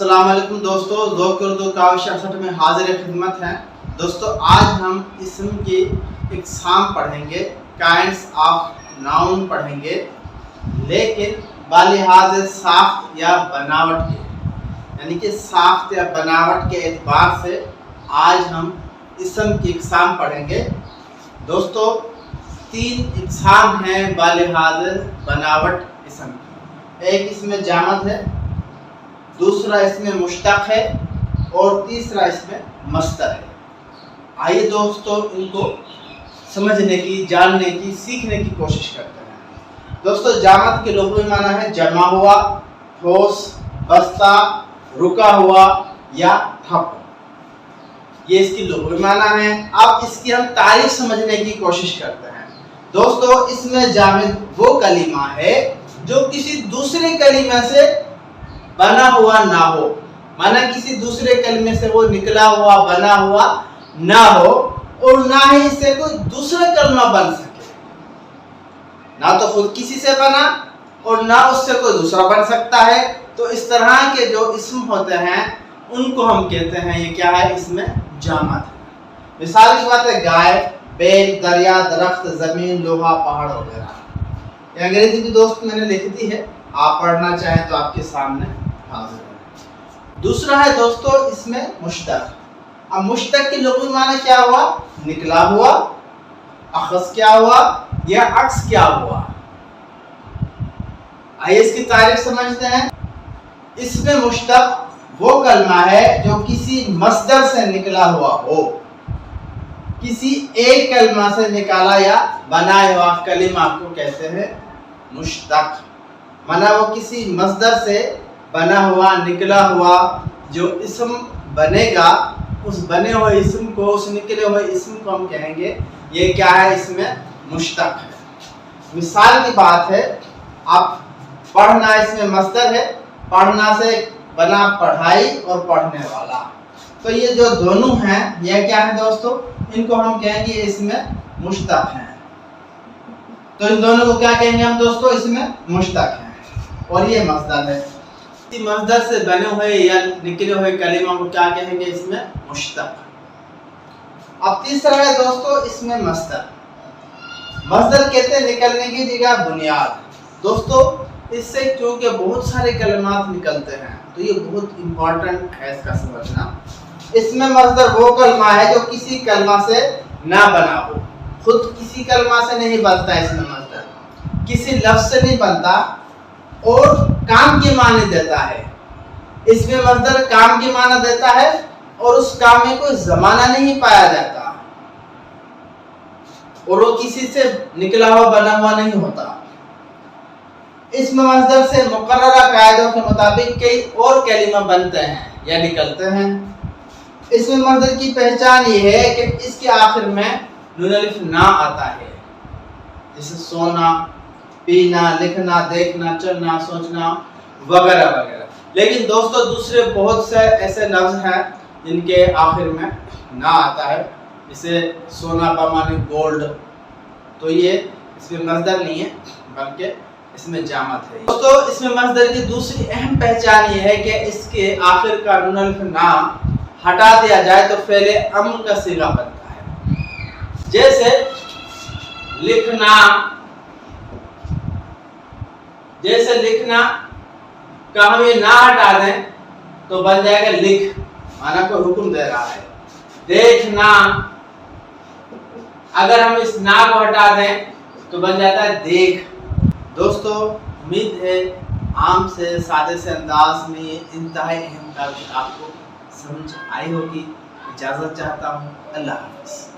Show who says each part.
Speaker 1: अस्सलाम वालेकुम दोस्तों, ज़ौक़ उर्दू काव्य 66 में हाजिर खिदमत हैं। दोस्तों आज हम इसम की इक़साम पढ़ेंगे, काइंड्स ऑफ नाउन पढ़ेंगे, लेकिन बालिहाज़ साख्त या बनावट के, यानी कि साख्त या बनावट के एतबार से आज हम इसम की इक़साम पढ़ेंगे। दोस्तों 3 इक़साम हैं बालिहाज़ बनावट इसम की। एक इसमें जामद है, दूसरा इसमें मुश्तक़ है और तीसरा इसमें मस्तर है। आइए दोस्तों इनको समझने की, जानने की, सीखने की कोशिश करते हैं। दोस्तों जामद के लुग़वी माना है जमा हुआ, ठोस, बस्ता, रुका हुआ या ठप। ये इसकी लुग़वी माना है। अब इसकी हम तारीफ समझने की कोशिश करते हैं। दोस्तों इसमें जामिद वो कलीमा है जो किसी दूसरे कलीमे से बना हुआ ना हो, माना किसी दूसरे कलमे से वो निकला हुआ, बना हुआ ना हो, और ना ही इससे कोई दूसरा कलमा बन सके। ना तो खुद किसी से बना और ना उससे कोई दूसरा बन सकता है। तो इस तरह के जो इस्म होते हैं उनको हम कहते हैं, ये क्या है, इसमें जामद है। मिसाल की बात है, गाय, बैल, दरिया, दरख्त, जमीन, लोहा, पहाड़ वगैरह। अंग्रेजी की दोस्त मैंने लिख दी है, आप पढ़ना चाहें तो आपके सामने हाजिर है। दूसरा है दोस्तों इसमें मुश्तक़। अब मुश्तक़ की लुग़वी माने क्या हुआ, निकला हुआ, अख़ज़ क्या हुआ या अक्स क्या हुआ। आइए इसकी तारीफ समझते हैं। इसमें मुश्तक़ वो कलमा है जो किसी मस्दर से निकला हुआ हो, किसी एक कलमा से निकाला या बनाया हुआ कलिमा को कहते हैं मुश्तक़। माना वो किसी मस्दर से बना हुआ, निकला हुआ जो इस्म बनेगा, उस बने हुए इस्म को, उस निकले हुए इस्म को हम कहेंगे ये क्या है, इसमें मुश्तक़ है। मिसाल की बात है, आप पढ़ना इसमें मस्दर है, पढ़ना से बना पढ़ाई और पढ़ने वाला। तो ये जो दोनों हैं ये क्या है दोस्तों, इनको हम कहेंगे इसमें मुश्तक़ हैं। तो इन दोनों को क्या कहेंगे हम दोस्तों, इसमें मुश्तक़ हैं और ये मस्दर है। इसी मस्दर से बने हुए या निकले हुए कलिमा को क्या कहेंगे, इसमें मुश्तक़। अब तीसरा है दोस्तों इसमें मस्दर। मस्दर कहते हैं निकलने की जगह बुनियाद। दोस्तों इससे क्योंकि बहुत सारे कलिमात निकलते हैं तो ये बहुत इंपॉर्टेंट है इसका समझना। इसमें मस्दर वो कलमा है जो किसी कलमा से ना बना हो, खुद किसी कलमा से नहीं बनता। इसमें मस्दर किसी लफ्ज़ से नहीं बनता और काम की मानी देता है। इसमें मस्दर काम की माना देता है और उस काम में कोई ज़माना नहीं पाया जाता और वो किसी से निकला हुआ, बना हुआ नहीं होता। इसमें मस्दर से मुकर्ररा कायदों के मुताबिक कई और कलिमा बनते हैं या निकलते हैं। इसमें मस्दर की पहचान ये है कि इसके आखिर में नून अलिफ ना आता है, जैसे सोना, पीना, लिखना, देखना, चलना, सोचना वगैरह वगैरह। लेकिन दोस्तों दूसरे बहुत से ऐसे लफ्ज़ हैं जिनके आखिर में ना आता है, जैसे सोना बमाने गोल्ड। तो ये इसमें मस्दर नहीं है बल्कि इसमें जामद है। दोस्तों इसमें मस्दर की दूसरी अहम पहचान ये है कि इसके आखिर का नून अलिफ ना हटा दिया जाए तो फ़ेले अम्र का सीगा बनता है। जैसे लिखना, का हम ये ना हटा दें तो बन जाएगा लिख, माना कोई हुक्म दे रहा है। देखना, अगर हम इस ना को हटा दें तो बन जाता है देख। दोस्तों उम्मीद है आम से सादे से अंदाज में इंतहाई अहम बात आपको समझ आई होगी। इजाज़त चाहता हूँ, अल्लाह हाफ़िज़।